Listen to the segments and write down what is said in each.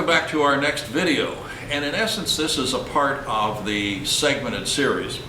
welcome back to our next video. And in essence, this is a part of the segmented series.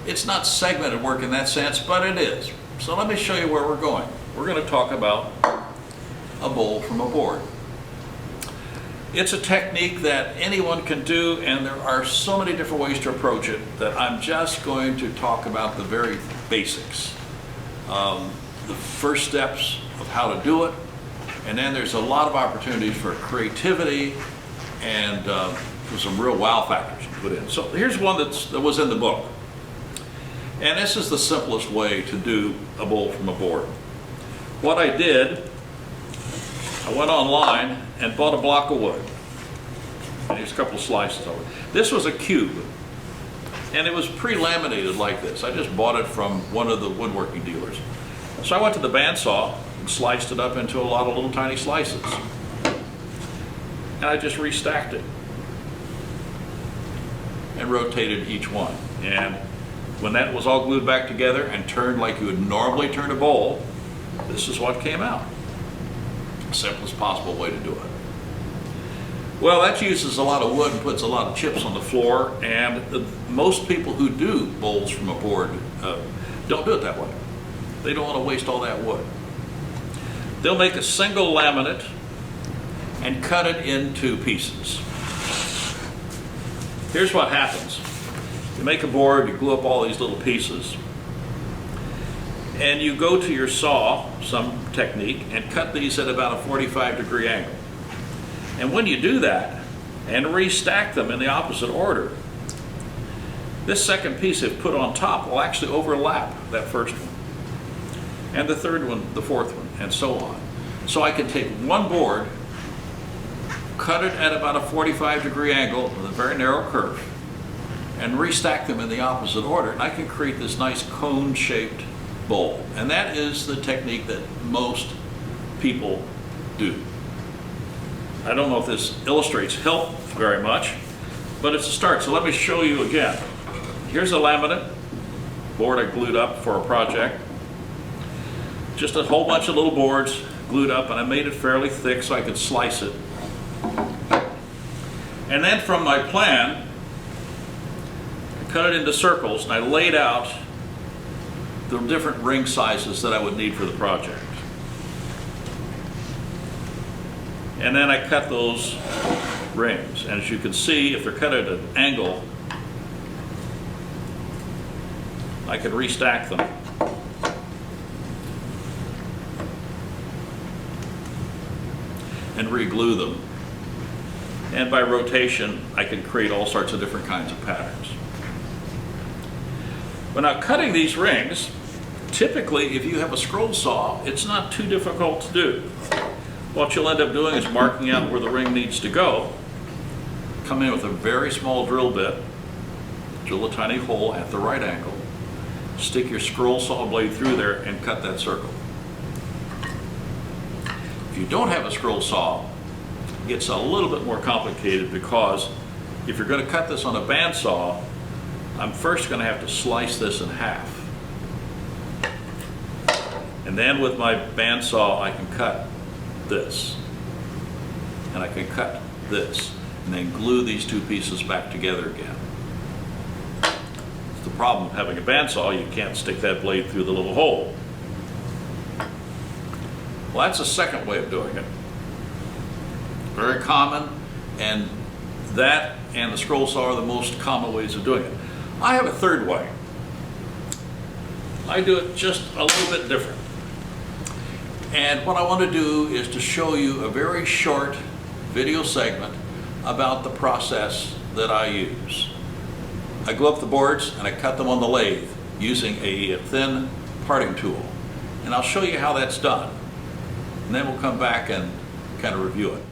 It's not segmented work in that sense, but it is. So let me show you where we're going. We're going to talk about a bowl from a board. It's a technique that anyone can do, and there are so many different ways to approach it that I'm just going to talk about the very basics. The first steps of how to do it, and then there's a lot of opportunities for creativity and for some real wow factors to put in. So here's one that was in the book. And this is the simplest way to do a bowl from a board. What I did, I went online and bought a block of wood. And here's a couple of slices of it. This was a cube, and it was pre-laminated like this. I just bought it from one of the woodworking dealers. So I went to the bandsaw and sliced it up into a lot of little tiny slices. And I just restacked it and rotated each one. And when that was all glued back together and turned like you would normally turn a bowl, this is what came out. Simplest possible way to do it. Well, that uses a lot of wood and puts a lot of chips on the floor, and most people who do bowls from a board don't do it that way. They don't want to waste all that wood. They'll make a single laminate and cut it into pieces. Here's what happens. You make a board, you glue up all these little pieces, and you go to your saw, some technique, and cut these at about a 45-degree angle. And when you do that and restack them in the opposite order, this second piece if put on top will actually overlap that first one, and the third one, the fourth one, and so on. So I can take one board, cut it at about a 45-degree angle with a very narrow curve, and restack them in the opposite order, and I can create this nice cone-shaped bowl. And that is the technique that most people do. I don't know if this illustrates help very much, but it's a start. So let me show you again. Here's a laminate board I glued up for a project. Just a whole bunch of little boards glued up, and I made it fairly thick so I could slice it. And then from my plan, I cut it into circles, and I laid out the different ring sizes that I would need for the project. And then I cut those rings. And as you can see, if they're cut at an angle, I can restack them. And re-glue them. And by rotation, I can create all sorts of different kinds of patterns. But now cutting these rings, typically if you have a scroll saw, it's not too difficult to do. What you'll end up doing is marking out where the ring needs to go, come in with a very small drill bit, drill a tiny hole at the right angle, stick your scroll saw blade through there and cut that circle. If you don't have a scroll saw, it gets a little bit more complicated, because if you're going to cut this on a bandsaw, I'm first going to have to slice this in half. And then with my bandsaw I can cut this, and I can cut this, and then glue these two pieces back together again. The problem with having a bandsaw, you can't stick that blade through the little hole. Well, that's a second way of doing it. Very common, and that and the scroll saw are the most common ways of doing it. I have a third way. I do it just a little bit different. And what I want to do is to show you a very short video segment about the process that I use. I glue up the boards and I cut them on the lathe using a thin parting tool. And I'll show you how that's done. And then we'll come back and kind of review it.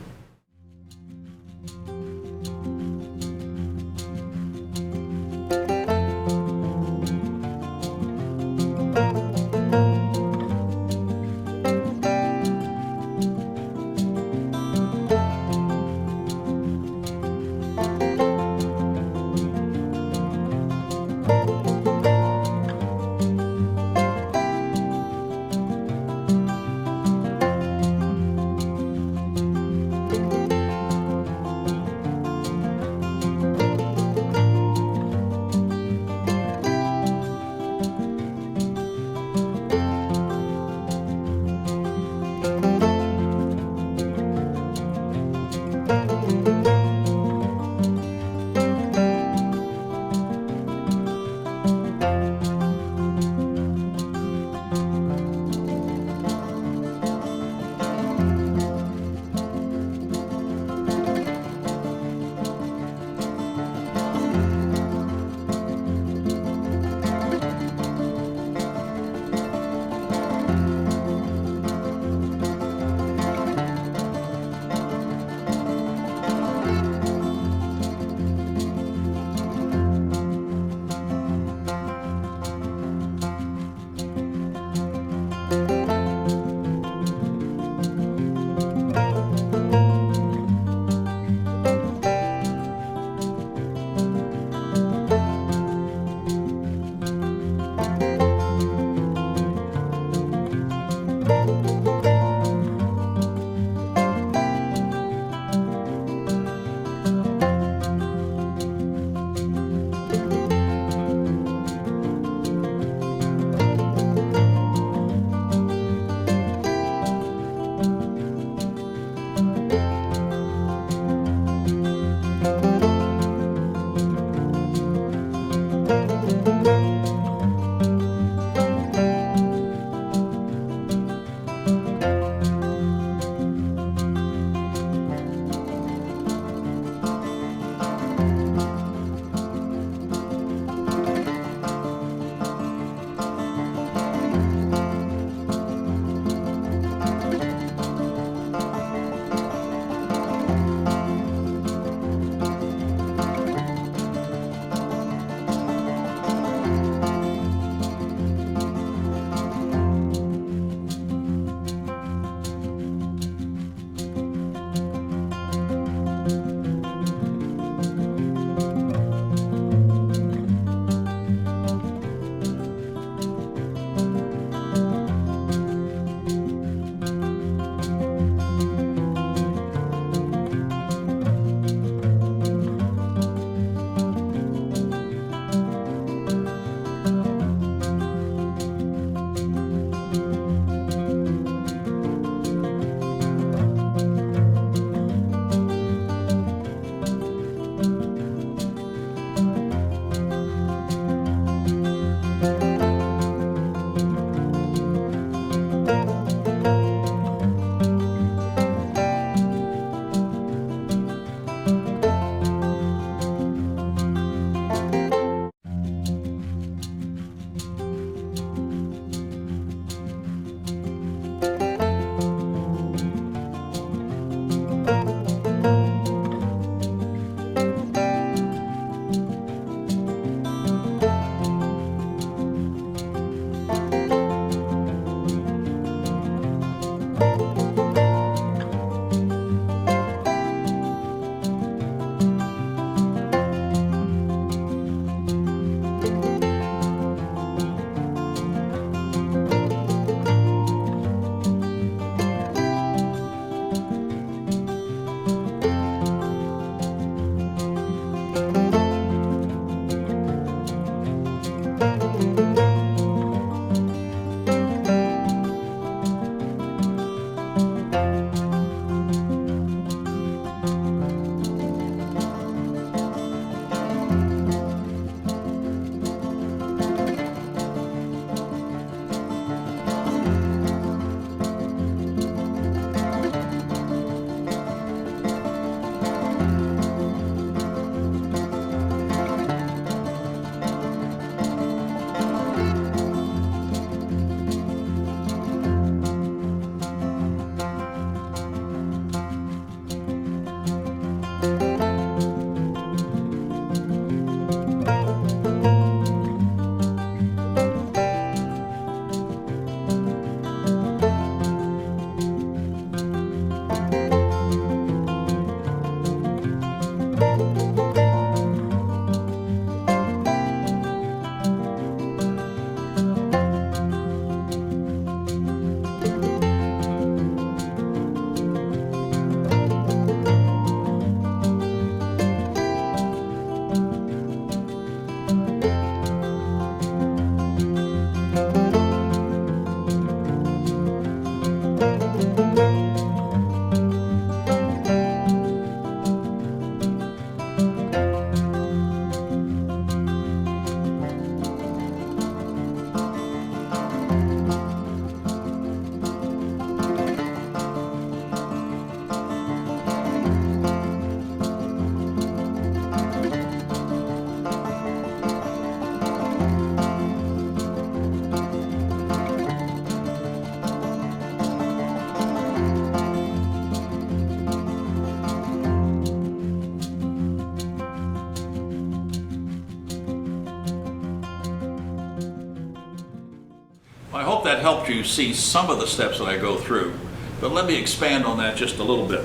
hope that helped you see some of the steps that I go through, but let me expand on that just a little bit.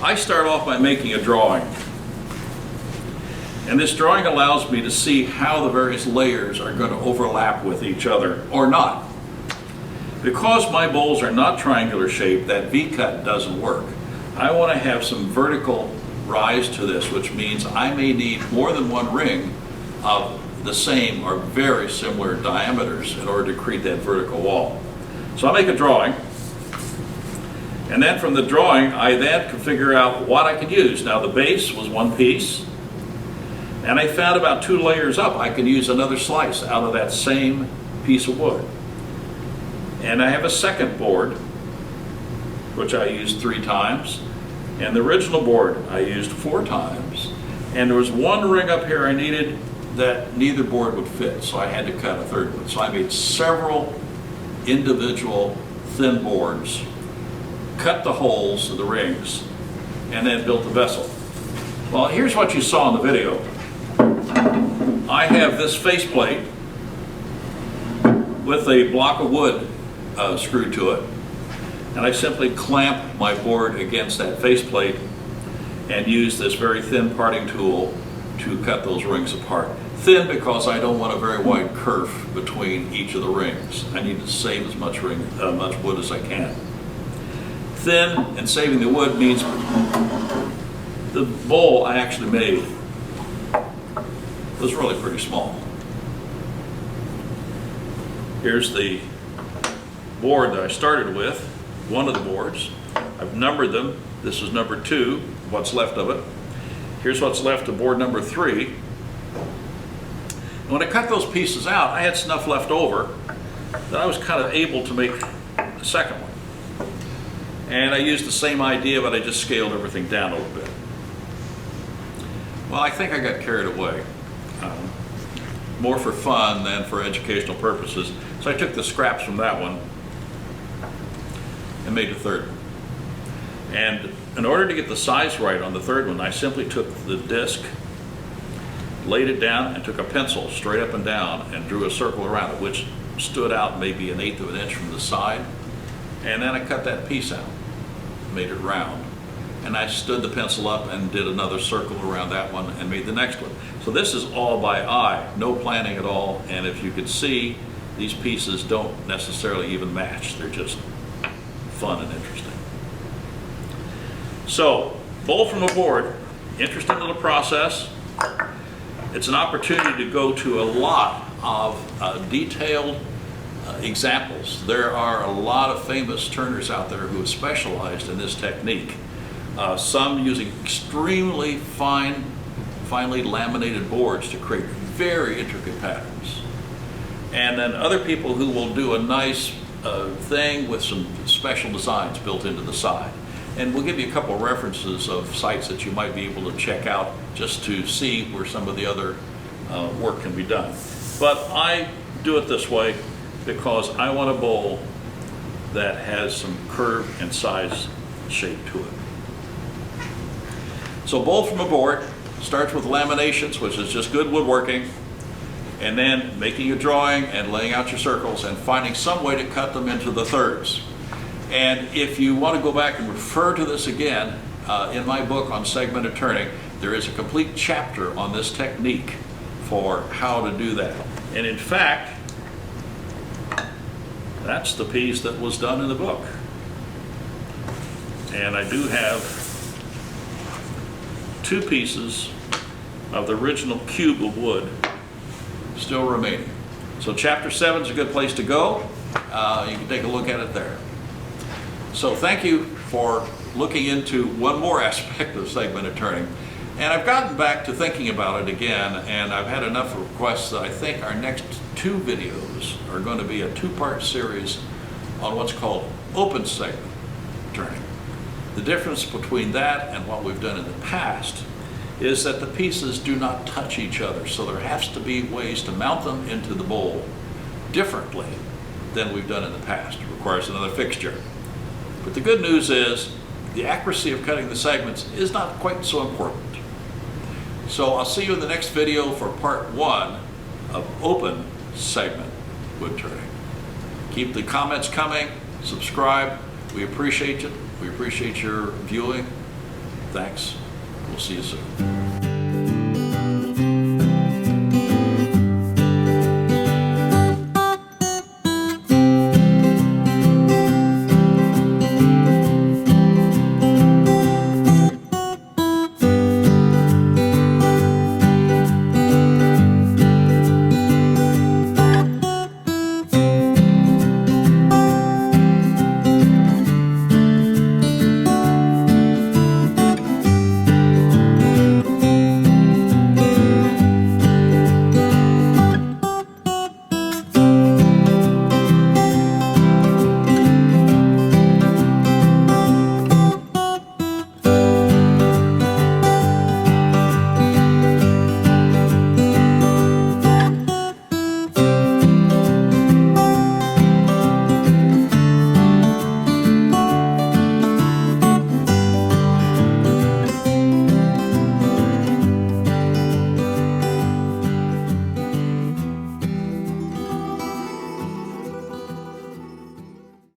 I start off by making a drawing. And this drawing allows me to see how the various layers are going to overlap with each other or not. Because my bowls are not triangular shaped, that V-cut doesn't work. I want to have some vertical rise to this, which means I may need more than one ring of the same or very similar diameters in order to create that vertical wall. So I make a drawing, and then from the drawing I then can figure out what I can use. Now the base was one piece, and I found about 2 layers up I can use another slice out of that same piece of wood. And I have a second board, which I used 3 times, and the original board I used 4 times, and there was one ring up here I needed that neither board would fit, so I had to cut a third one. So I made several individual thin boards, cut the holes of the rings, and then built the vessel. Well, here's what you saw in the video. I have this faceplate with a block of wood screwed to it, and I simply clamp my board against that faceplate and use this very thin parting tool to cut those rings apart. Thin because I don't want a very wide kerf between each of the rings. I need to save as much wood as I can. Thin and saving the wood means the bowl I actually made was really pretty small. Here's the board that I started with, one of the boards. I've numbered them. This is number 2, what's left of it. Here's what's left of board number 3. And when I cut those pieces out, I had enough left over that I was kind of able to make the second one. And I used the same idea, but I just scaled everything down a little bit. Well, I think I got carried away, more for fun than for educational purposes. So I took the scraps from that one and made the third one. And in order to get the size right on the third one, I simply took the disc, laid it down, and took a pencil straight up and down and drew a circle around it, which stood out maybe 1/8 of an inch from the side. And then I cut that piece out, made it round. And I stood the pencil up and did another circle around that one and made the next one. So this is all by eye, no planning at all. And if you could see, these pieces don't necessarily even match. They're just fun and interesting. So, bowl from the board, interesting little process. It's an opportunity to go to a lot of detailed examples. There are a lot of famous turners out there who have specialized in this technique. Some using extremely finely laminated boards to create very intricate patterns. And then other people who will do a nice thing with some special designs built into the side. And we'll give you a couple of references of sites that you might be able to check out just to see where some of the other work can be done. But I do it this way because I want a bowl that has some curve and size shape to it. So bowl from a board starts with laminations, which is just good woodworking, and then making a drawing and laying out your circles and finding some way to cut them into the thirds. And if you want to go back and refer to this again, in my book on segmented turning, there is a complete chapter on this technique for how to do that. And in fact, that's the piece that was done in the book. And I do have 2 pieces of the original cube of wood still remaining. So chapter 7 is a good place to go. You can take a look at it there. So thank you for looking into one more aspect of segmented turning. And I've gotten back to thinking about it again, and I've had enough requests that I think our next 2 videos are going to be a 2-part series on what's called open segment turning. The difference between that and what we've done in the past is that the pieces do not touch each other, so there has to be ways to mount them into the bowl differently than we've done in the past. It requires another fixture. But the good news is the accuracy of cutting the segments is not quite so important. So I'll see you in the next video for part 1 of open segment wood turning. Keep Keep the comments coming, subscribe. We appreciate it. We appreciate your viewing. Thanks. We'll see you soon.